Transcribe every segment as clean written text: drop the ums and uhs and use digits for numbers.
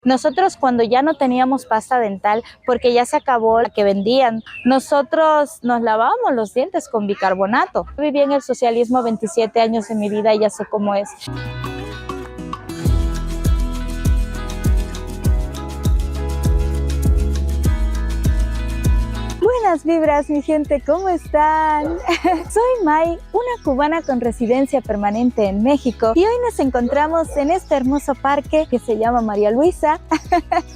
Nosotros cuando ya no teníamos pasta dental, porque ya se acabó la que vendían, nosotros nos lavábamos los dientes con bicarbonato. Viví en el socialismo 27 años de mi vida y ya sé cómo es. Buenas vibras, mi gente, ¿cómo están? Soy May, una cubana con residencia permanente en México, y hoy nos encontramos en este hermoso parque que se llama María Luisa,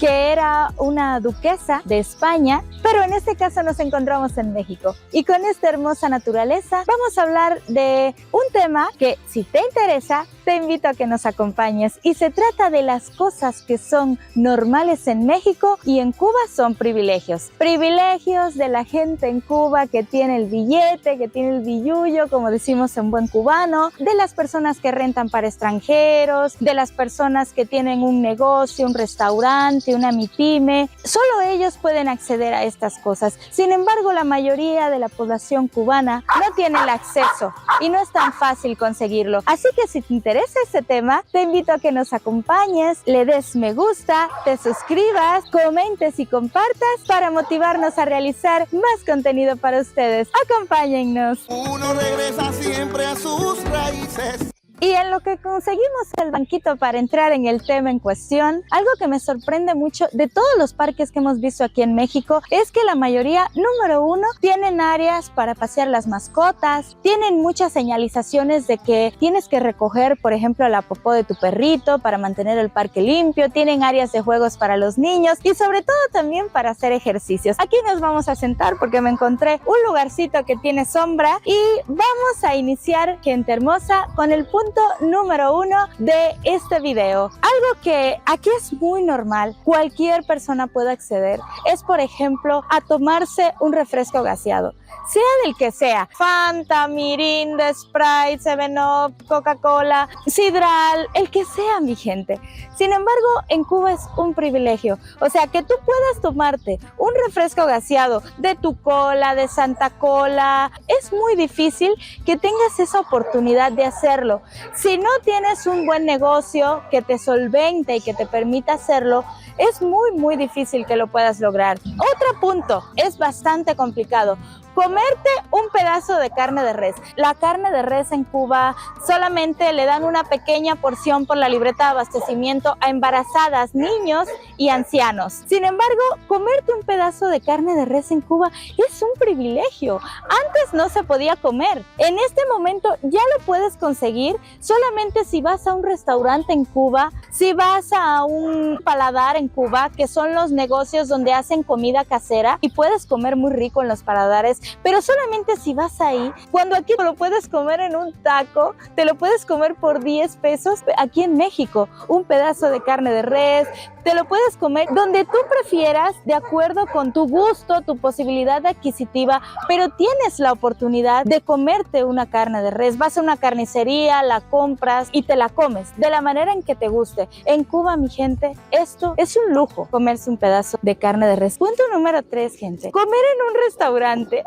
que era una duquesa de España, pero en este caso nos encontramos en México. Y con esta hermosa naturaleza vamos a hablar de un tema que, si te interesa, te invito a que nos acompañes, y se trata de las cosas que son normales en México y en Cuba son privilegios. Privilegios de la gente en Cuba que tiene el billete, que tiene el billullo, como decimos en buen cubano, de las personas que rentan para extranjeros, de las personas que tienen un negocio, un restaurante, una mipyme. Solo ellos pueden acceder a estas cosas. Sin embargo, la mayoría de la población cubana no tiene el acceso y no es tan fácil conseguirlo. Así que si te interesa este tema, te invito a que nos acompañes, le des me gusta, te suscribas, comentes y compartas para motivarnos a realizar más contenido para ustedes. Acompáñennos. Uno regresa siempre a sus raíces. Y en lo que conseguimos el banquito para entrar en el tema en cuestión, algo que me sorprende mucho de todos los parques que hemos visto aquí en México es que la mayoría, número uno, tienen áreas para pasear las mascotas, tienen muchas señalizaciones de que tienes que recoger, por ejemplo, la popó de tu perrito para mantener el parque limpio, tienen áreas de juegos para los niños y sobre todo también para hacer ejercicios. Aquí nos vamos a sentar porque me encontré un lugarcito que tiene sombra y vamos a iniciar, gente hermosa, con el punto número uno de este video. Algo que aquí es muy normal, cualquier persona puede acceder, es por ejemplo a tomarse un refresco gaseado, sea del que sea, Fanta, Mirinda, Sprite, 7-Up, Coca-Cola, Sidral, el que sea, mi gente. Sin embargo, en Cuba es un privilegio, o sea, que tú puedas tomarte un refresco gaseado de tu cola, de Santa Cola, es muy difícil que tengas esa oportunidad de hacerlo. Si no tienes un buen negocio que te solvente y que te permita hacerlo, es muy difícil que lo puedas lograr. Otro punto, es bastante complicado. Comerte un pedazo de carne de res. La carne de res en Cuba solamente le dan una pequeña porción por la libreta de abastecimiento a embarazadas, niños y ancianos. Sin embargo, comerte un pedazo de carne de res en Cuba es un privilegio. Antes no se podía comer. En este momento ya lo puedes conseguir solamente si vas a un restaurante en Cuba, si vas a un paladar en Cuba, que son los negocios donde hacen comida casera y puedes comer muy rico en los paladares. Pero solamente si vas ahí, cuando aquí te lo puedes comer en un taco, te lo puedes comer por 10 pesos. Aquí en México, un pedazo de carne de res, te lo puedes comer donde tú prefieras, de acuerdo con tu gusto, tu posibilidad adquisitiva, pero tienes la oportunidad de comerte una carne de res. Vas a una carnicería, la compras y te la comes de la manera en que te guste. En Cuba, mi gente, esto es un lujo, comerse un pedazo de carne de res. Punto número 3, gente. Comer en un restaurante.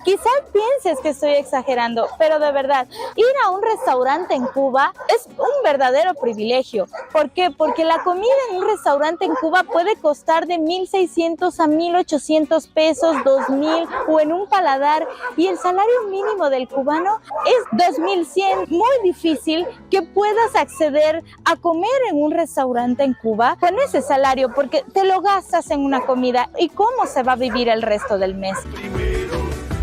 Quizás pienses que estoy exagerando, pero de verdad, ir a un restaurante en Cuba es un verdadero privilegio. ¿Por qué? Porque la comida en un restaurante en Cuba puede costar de 1,600 a 1,800 pesos, 2,000, o en un paladar, y el salario mínimo del cubano es 2,100. Muy difícil que puedas acceder a comer en un restaurante en Cuba con ese salario, porque te lo gastas en una comida. ¿Y cómo se va a vivir el resto del mes? Primero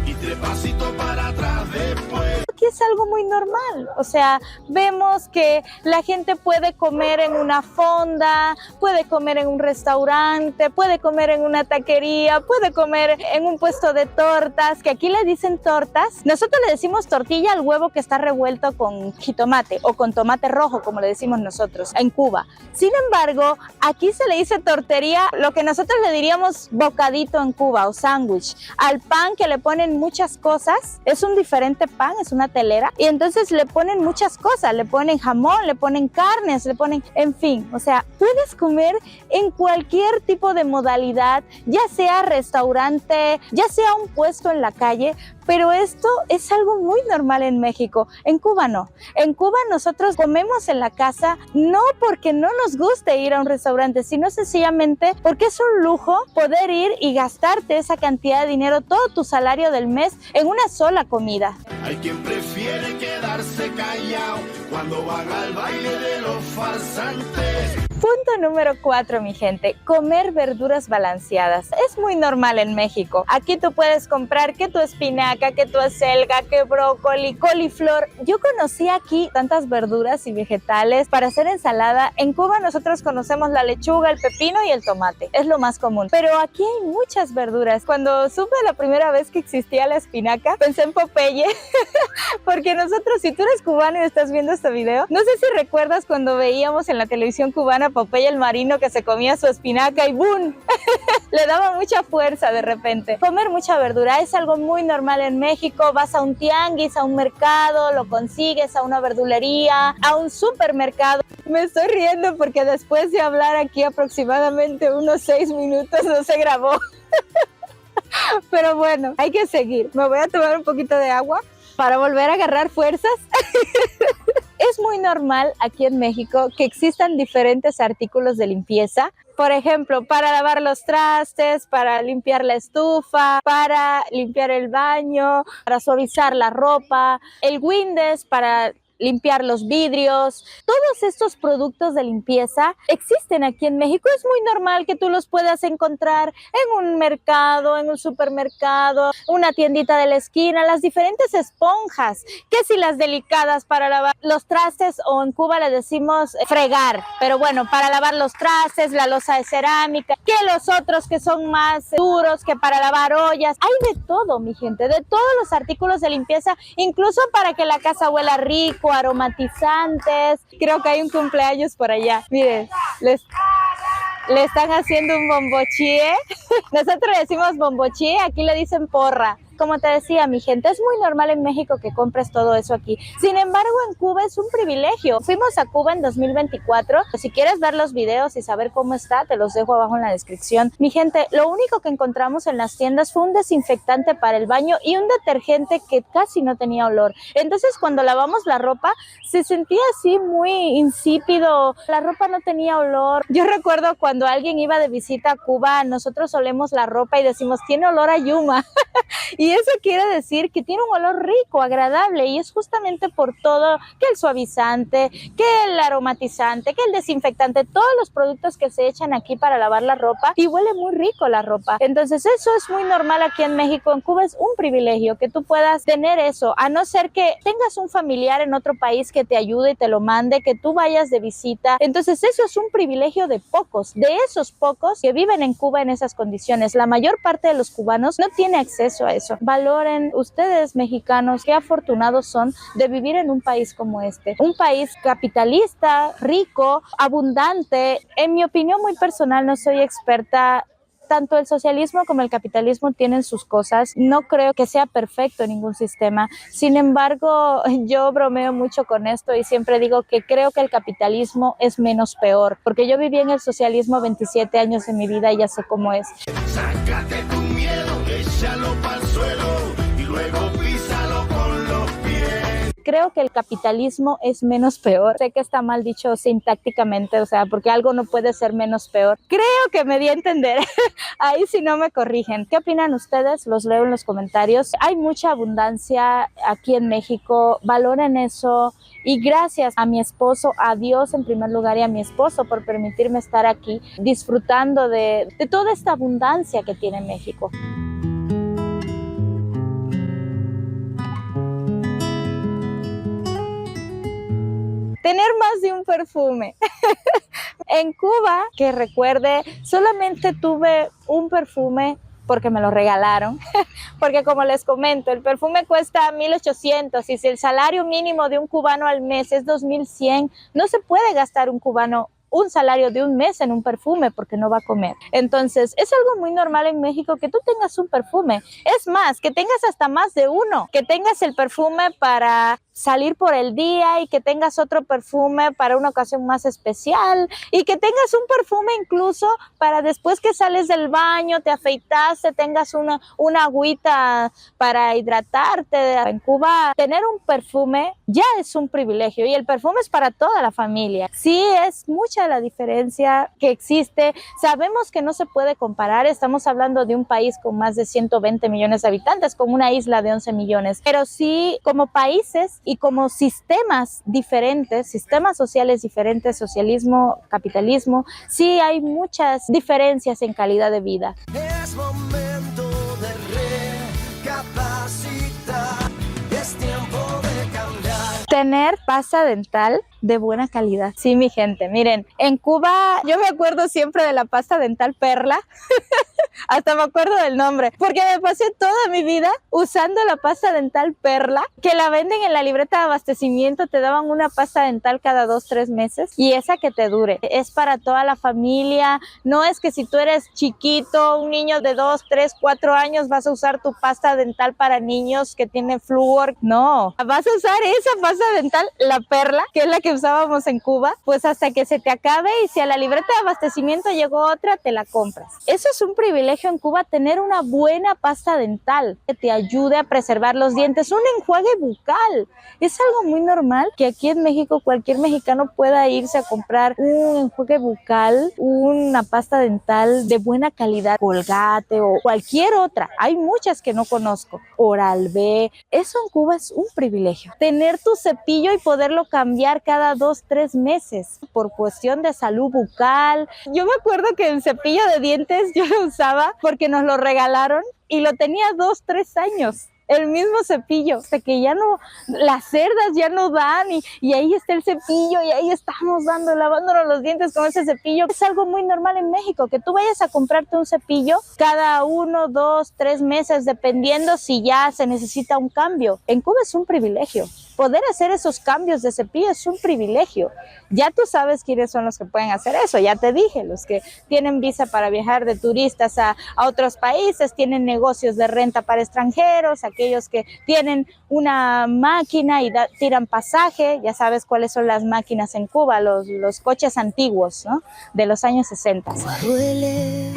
y 3 pasitos para atrás después. Aquí es algo muy normal, o sea, vemos que la gente puede comer en una fonda, puede comer en un restaurante, puede comer en una taquería, puede comer en un puesto de tortas, que aquí le dicen tortas. Nosotros le decimos tortilla al huevo que está revuelto con jitomate o con tomate rojo, como le decimos nosotros en Cuba. Sin embargo, aquí se le dice tortería, lo que nosotros le diríamos bocadito en Cuba o sándwich. Al pan que le ponen muchas cosas, es un diferente pan, es una una telera y entonces le ponen muchas cosas, le ponen jamón, le ponen carnes, le ponen, en fin, o sea, puedes comer en cualquier tipo de modalidad, ya sea restaurante, ya sea un puesto en la calle, pero esto es algo muy normal en México. En Cuba no. En Cuba nosotros comemos en la casa no porque no nos guste ir a un restaurante, sino sencillamente porque es un lujo poder ir y gastarte esa cantidad de dinero, todo tu salario del mes, en una sola comida. Hay quien prefiere quedarse callado cuando van al baile de los farsantes. Punto número 4, mi gente, comer verduras balanceadas. Es muy normal en México. Aquí tú puedes comprar que tu espinaca, que tu acelga, que brócoli, coliflor. Yo conocí aquí tantas verduras y vegetales para hacer ensalada. En Cuba nosotros conocemos la lechuga, el pepino y el tomate. Es lo más común. Pero aquí hay muchas verduras. Cuando supe la primera vez que existía la espinaca, pensé en Popeye. Porque nosotros, si tú eres cubano y estás viendo este video, no sé si recuerdas cuando veíamos en la televisión cubana Popeye el marino que se comía su espinaca y ¡boom! Le daba mucha fuerza de repente. Comer mucha verdura es algo muy normal en México. Vas a un tianguis, a un mercado, lo consigues, a una verdulería, a un supermercado. Me estoy riendo porque después de hablar aquí aproximadamente unos 6 minutos no se grabó. Pero bueno, hay que seguir. Me voy a tomar un poquito de agua para volver a agarrar fuerzas. Es muy normal aquí en México que existan diferentes artículos de limpieza. Por ejemplo, para lavar los trastes, para limpiar la estufa, para limpiar el baño, para suavizar la ropa, el Windex para limpiar los vidrios. Todos estos productos de limpieza existen aquí en México. Es muy normal que tú los puedas encontrar en un mercado, en un supermercado, una tiendita de la esquina, las diferentes esponjas, que si las delicadas para lavar los trastes, o en Cuba le decimos fregar, pero bueno, para lavar los trastes, la loza de cerámica, que los otros que son más duros, que para lavar ollas. Hay de todo, mi gente, de todos los artículos de limpieza, incluso para que la casa huela rico, aromatizantes. Creo que hay un cumpleaños por allá. Miren, le están haciendo un bombochie. Nosotros le decimos bombochie, aquí le dicen porra. Como te decía, mi gente, es muy normal en México que compres todo eso aquí. Sin embargo, en Cuba es un privilegio. Fuimos a Cuba en 2024. Si quieres ver los videos y saber cómo está, te los dejo abajo en la descripción. Mi gente, lo único que encontramos en las tiendas fue un desinfectante para el baño y un detergente que casi no tenía olor. Entonces, cuando lavamos la ropa, se sentía así muy insípido. La ropa no tenía olor. Yo recuerdo cuando alguien iba de visita a Cuba, nosotros olemos la ropa y decimos, tiene olor a yuma. Y eso quiere decir que tiene un olor rico, agradable, y es justamente por todo, que el suavizante, que el aromatizante, que el desinfectante, todos los productos que se echan aquí para lavar la ropa, y huele muy rico la ropa. Entonces eso es muy normal aquí en México. En Cuba es un privilegio que tú puedas tener eso, a no ser que tengas un familiar en otro país que te ayude y te lo mande, que tú vayas de visita. Entonces eso es un privilegio de pocos, de esos pocos que viven en Cuba en esas condiciones. La mayor parte de los cubanos no tiene acceso a eso. Valoren ustedes, mexicanos, qué afortunados son de vivir en un país como este. Un país capitalista, rico, abundante. En mi opinión muy personal, no soy experta. Tanto el socialismo como el capitalismo tienen sus cosas. No creo que sea perfecto ningún sistema. Sin embargo, yo bromeo mucho con esto y siempre digo que creo que el capitalismo es menos peor, porque yo viví en el socialismo 27 años de mi vida y ya sé cómo es. Sácate tu miedo, échalo pa'l suelo y luego písalo con los pies. Creo que el capitalismo es menos peor. Sé que está mal dicho sintácticamente, o sea, porque algo no puede ser menos peor. Creo que me di a entender. Ahí sí no me corrigen. ¿Qué opinan ustedes? Los leo en los comentarios. Hay mucha abundancia aquí en México. Valoren eso. Y gracias a mi esposo, a Dios en primer lugar y a mi esposo por permitirme estar aquí disfrutando de toda esta abundancia que tiene México. Tener más de un perfume. En Cuba, que recuerde, solamente tuve un perfume porque me lo regalaron, porque como les comento, el perfume cuesta 1,800 y si el salario mínimo de un cubano al mes es 2,100, no se puede gastar un cubano un salario de un mes en un perfume porque no va a comer. Entonces, es algo muy normal en México que tú tengas un perfume. Es más, que tengas hasta más de uno, que tengas el perfume para salir por el día y que tengas otro perfume para una ocasión más especial y que tengas un perfume incluso para después que sales del baño, te afeitaste, tengas una agüita para hidratarte. En Cuba, tener un perfume ya es un privilegio y el perfume es para toda la familia. Sí, es mucha la diferencia que existe. Sabemos que no se puede comparar. Estamos hablando de un país con más de 120 millones de habitantes, con una isla de 11 millones. Pero sí, como países y como sistemas diferentes, sistemas sociales diferentes, socialismo, capitalismo, sí hay muchas diferencias en calidad de vida. Es momento de recapacitar, es tiempo de cambiar. Tener pasta dental de buena calidad. Sí, mi gente, miren, en Cuba yo me acuerdo siempre de la pasta dental Perla, hasta me acuerdo del nombre, porque me pasé toda mi vida usando la pasta dental Perla, que la venden en la libreta de abastecimiento, te daban una pasta dental cada 2-3 meses y esa que te dure. Es para toda la familia, no es que si tú eres chiquito, un niño de 2, 3, 4 años vas a usar tu pasta dental para niños que tiene flúor, no, vas a usar esa pasta dental, la Perla, que es la que usábamos en Cuba, pues hasta que se te acabe y si a la libreta de abastecimiento llegó otra, te la compras. Eso es un privilegio en Cuba, tener una buena pasta dental que te ayude a preservar los dientes, un enjuague bucal. Es algo muy normal que aquí en México cualquier mexicano pueda irse a comprar un enjuague bucal, una pasta dental de buena calidad, Colgate o cualquier otra. Hay muchas que no conozco, Oral-B. Eso en Cuba es un privilegio. Tener tu cepillo y poderlo cambiar cada 2-3 meses por cuestión de salud bucal. Yo me acuerdo que el cepillo de dientes yo lo usaba porque nos lo regalaron y lo tenía 2-3 años. El mismo cepillo, hasta que ya no, las cerdas ya no dan y ahí está el cepillo y ahí estamos lavándonos los dientes con ese cepillo. Es algo muy normal en México, que tú vayas a comprarte un cepillo cada 1, 2, 3 meses, dependiendo si ya se necesita un cambio. En Cuba es un privilegio. Poder hacer esos cambios de cepillo es un privilegio. Ya tú sabes quiénes son los que pueden hacer eso, ya te dije, los que tienen visa para viajar de turistas a otros países, tienen negocios de renta para extranjeros, aquellos que tienen una máquina y tiran pasaje, ya sabes cuáles son las máquinas en Cuba, los coches antiguos, ¿no? De los años 60. Duele,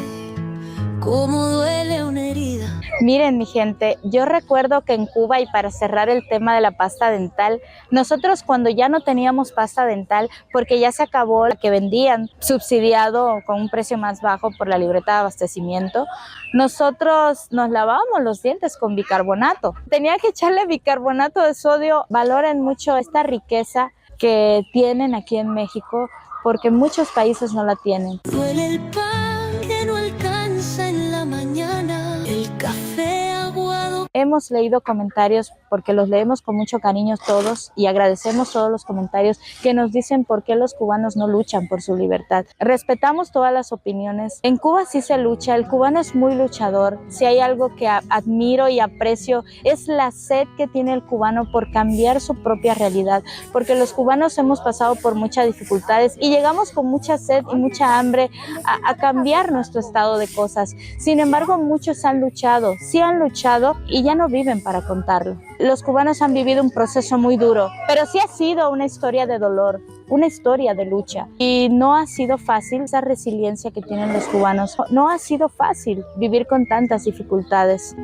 cómo duele una herida. Miren, mi gente, yo recuerdo que en Cuba, y para cerrar el tema de la pasta dental, nosotros cuando ya no teníamos pasta dental, porque ya se acabó la que vendían subsidiado con un precio más bajo por la libreta de abastecimiento, nosotros nos lavábamos los dientes con bicarbonato. Tenía que echarle bicarbonato de sodio. Valoren mucho esta riqueza que tienen aquí en México, porque muchos países no la tienen. Duele el pan que no alcanza en la mañana, el café aguado. Hemos leído comentarios, porque los leemos con mucho cariño todos y agradecemos todos los comentarios que nos dicen por qué los cubanos no luchan por su libertad. Respetamos todas las opiniones. En Cuba sí se lucha, el cubano es muy luchador. Si hay algo que admiro y aprecio es la sed que tiene el cubano por cambiar su propia realidad, porque los cubanos hemos pasado por muchas dificultades y llegamos con mucha sed y mucha hambre a cambiar nuestro estado de cosas. Sin embargo, muchos han luchado, sí han luchado y ya no viven para contarlo. Los cubanos han vivido un proceso muy duro, pero sí ha sido una historia de dolor, una historia de lucha. Y no ha sido fácil esa resiliencia que tienen los cubanos. No ha sido fácil vivir con tantas dificultades.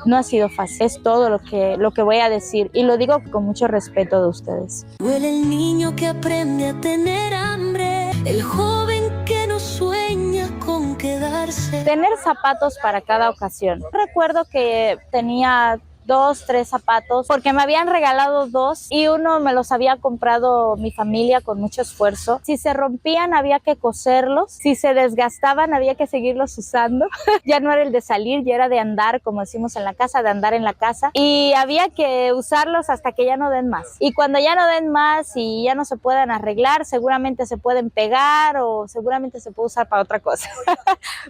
No ha sido fácil, es todo lo que voy a decir y lo digo con mucho respeto de ustedes. Duele el niño que aprende a tener hambre, el joven que no sueña con quedarse. Tener zapatos para cada ocasión. Recuerdo que tenía 2, 3 zapatos porque me habían regalado 2 y uno me los había comprado mi familia con mucho esfuerzo. Si se rompían había que coserlos, si se desgastaban había que seguirlos usando. Ya no era el de salir, ya era de andar, como decimos en la casa, de andar en la casa, y había que usarlos hasta que ya no den más. Y cuando ya no den más y ya no se puedan arreglar, seguramente se pueden pegar o seguramente se puede usar para otra cosa.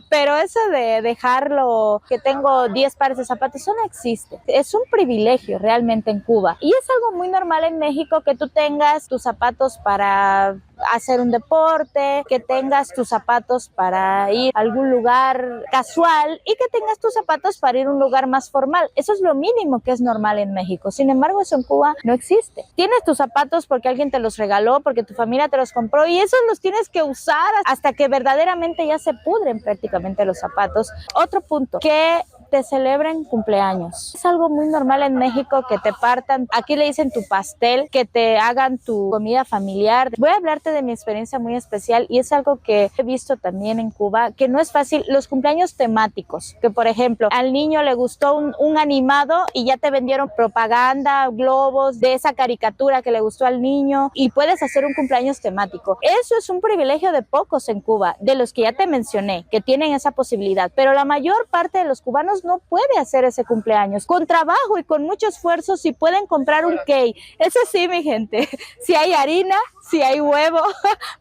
Pero eso de dejarlo, que tengo 10 pares de zapatos, eso no existe. es un privilegio realmente en Cuba. Y es algo muy normal en México que tú tengas tus zapatos para hacer un deporte, que tengas tus zapatos para ir a algún lugar casual y que tengas tus zapatos para ir a un lugar más formal. Eso es lo mínimo que es normal en México. Sin embargo, eso en Cuba no existe. Tienes tus zapatos porque alguien te los regaló, porque tu familia te los compró y esos los tienes que usar hasta que verdaderamente ya se pudren prácticamente los zapatos. Otro punto, que te celebren cumpleaños. Es algo muy normal en México que te partan, aquí le dicen tu pastel, que te hagan tu comida familiar. Voy a hablarte de mi experiencia muy especial y es algo que he visto también en Cuba, que no es fácil. Los cumpleaños temáticos, que por ejemplo al niño le gustó un animado y ya te vendieron propaganda, globos de esa caricatura que le gustó al niño y puedes hacer un cumpleaños temático. Eso es un privilegio de pocos en Cuba, de los que ya te mencioné, que tienen esa posibilidad, pero la mayor parte de los cubanos no puede hacer ese cumpleaños. Con trabajo y con mucho esfuerzo, si pueden comprar un cake. Eso sí, mi gente, si hay harina, si hay huevo,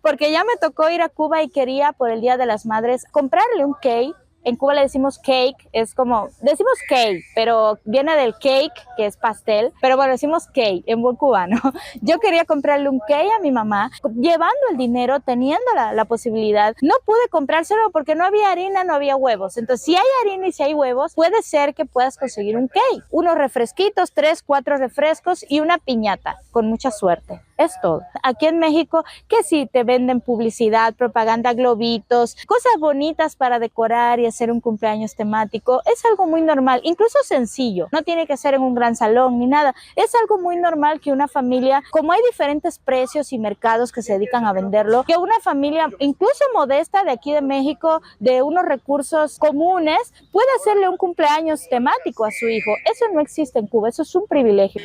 porque ya me tocó ir a Cuba y quería por el Día de las Madres comprarle un cake. En Cuba le decimos cake, es como, decimos cake, pero viene del cake, que es pastel, pero bueno, decimos cake en buen cubano. Yo quería comprarle un cake a mi mamá, llevando el dinero, teniendo la posibilidad. No pude comprárselo porque no había harina, no había huevos. Entonces, si hay harina y si hay huevos, puede ser que puedas conseguir un cake. Unos refresquitos, 3, 4 refrescos y una piñata, con mucha suerte. Es todo. Aquí en México, que sí te venden publicidad, propaganda, globitos, cosas bonitas para decorar y hacer un cumpleaños temático, es algo muy normal, incluso sencillo. No tiene que ser en un gran salón ni nada. Es algo muy normal que una familia, como hay diferentes precios y mercados que se dedican a venderlo, que una familia, incluso modesta de aquí de México, de unos recursos comunes, puede hacerle un cumpleaños temático a su hijo. Eso no existe en Cuba, eso es un privilegio.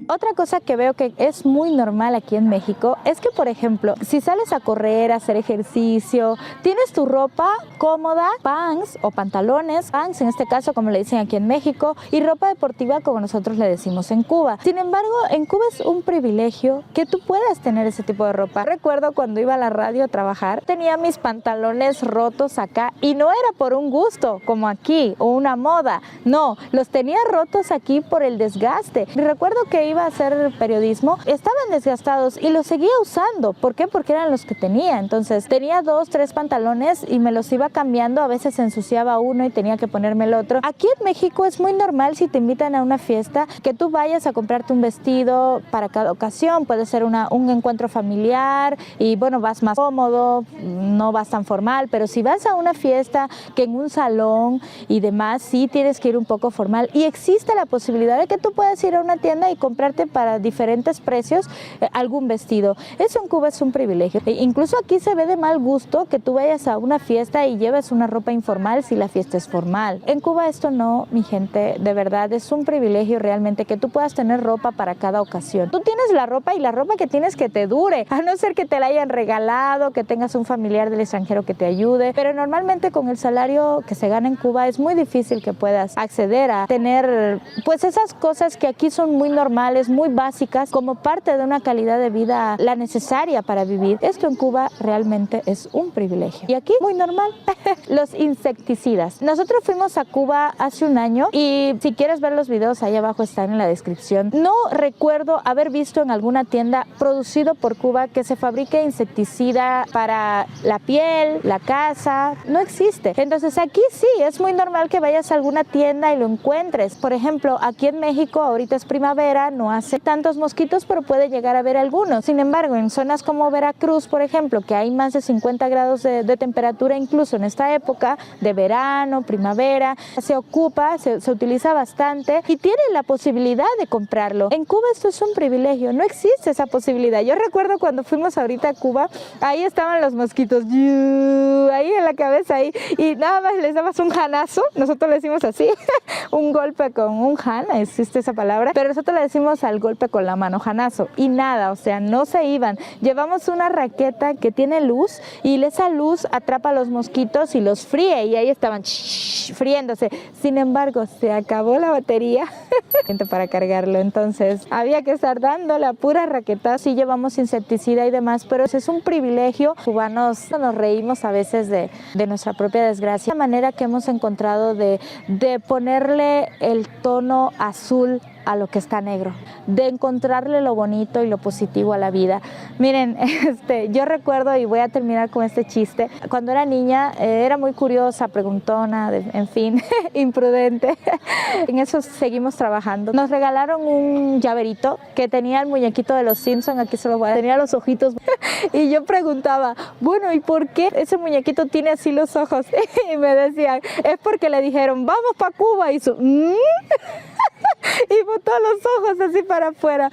Otra cosa que veo que es muy normal aquí en México es que, por ejemplo, si sales a correr, a hacer ejercicio, tienes tu ropa cómoda, pants o pantalones, pants en este caso como le dicen aquí en México, y ropa deportiva como nosotros le decimos en Cuba. Sin embargo, en Cuba es un privilegio que tú puedas tener ese tipo de ropa. Recuerdo cuando iba a la radio a trabajar, tenía mis pantalones rotos acá y no era por un gusto como aquí o una moda, no, los tenía rotos aquí por el desgaste. Y recuerdo que iba a hacer periodismo, estaban desgastados y los seguía usando. ¿Por qué? Porque eran los que tenía. Entonces tenía 2, 3 pantalones y me los iba cambiando, a veces se ensuciaba uno y tenía que ponerme el otro. Aquí en México es muy normal, si te invitan a una fiesta, que tú vayas a comprarte un vestido para cada ocasión. Puede ser un encuentro familiar y bueno, vas más cómodo, no vas tan formal, pero si vas a una fiesta que en un salón y demás, sí tienes que ir un poco formal y existe la posibilidad de que tú puedas ir a una tienda y comprarte para diferentes precios algún vestido. Eso en Cuba es un privilegio. Incluso aquí se ve de mal gusto que tú vayas a una fiesta y lleves una ropa informal si la fiesta es formal. En Cuba esto no, mi gente, de verdad es un privilegio realmente que tú puedas tener ropa para cada ocasión. Tú tienes la ropa y la ropa que tienes que te dure, a no ser que te la hayan regalado, que tengas un familiar del extranjero que te ayude, pero normalmente con el salario que se gana en Cuba es muy difícil que puedas acceder a tener pues esas cosas que aquí son muy normales, muy básicas, como parte de una calidad de vida la necesaria para vivir. Esto en Cuba realmente es un privilegio. Y aquí, muy normal, los insecticidas. Nosotros fuimos a Cuba hace un año y si quieres ver los videos, ahí abajo están en la descripción. No recuerdo haber visto en alguna tienda producido por Cuba que se fabrique insecticida para la piel, la casa. No existe. Entonces aquí sí, es muy normal que vayas a alguna tienda y lo encuentres. Por ejemplo, aquí en México ahorita es primavera, no hace tantos mosquitos, pero puede llegar a haber algunos. Sin embargo, en zonas como Veracruz, por ejemplo, que hay más de 50 grados de temperatura incluso en esta época de verano, primavera, se ocupa, se utiliza bastante y tienen la posibilidad de comprarlo. En Cuba esto es un privilegio, no existe esa posibilidad. Yo recuerdo cuando fuimos ahorita a Cuba, ahí estaban los mosquitos, ahí en la cabeza, ahí, y nada más les dabas un janazo, nosotros le decimos así, un golpe con un jan, existe esa palabra, pero nosotros le decimos al golpe con la mano, janazo, y nada, o sea, no se iban. Llevamos una raqueta que tiene luz y esa luz atrapa a los mosquitos y los fríe y ahí estaban friéndose. Sin embargo, se acabó la batería para cargarlo, entonces había que estar dando la pura raqueta. Sí llevamos insecticida y demás, pero es un privilegio. Cubanos nos reímos a veces de nuestra propia desgracia. La manera que hemos encontrado de ponerle darle el tono azul a lo que está negro, de encontrarle lo bonito y lo positivo a la vida. Miren, yo recuerdo, y voy a terminar con este chiste, cuando era niña era muy curiosa, preguntona, en fin, imprudente. En eso seguimos trabajando. Nos regalaron un llaverito que tenía el muñequito de los Simpson, aquí se lo voy a tenía los ojitos, y yo preguntaba, bueno, ¿y por qué ese muñequito tiene así los ojos? Y me decían, es porque le dijeron, vamos para Cuba, y su... y botó los ojos así para afuera.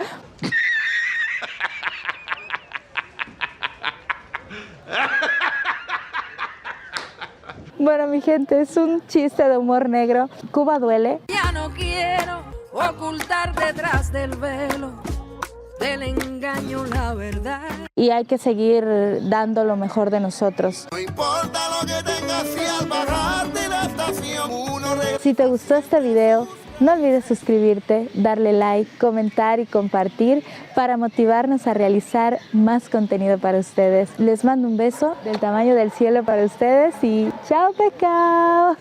Bueno, mi gente, es un chiste de humor negro. Cuba duele. Ya no quiero ocultar detrás del velo del engaño la verdad. Y hay que seguir dando lo mejor de nosotros. No importa lo que tengas, si al bajar de la estación uno Si te gustó este video, no olvides suscribirte, darle like, comentar y compartir para motivarnos a realizar más contenido para ustedes. Les mando un beso del tamaño del cielo para ustedes y ¡chao, pecado!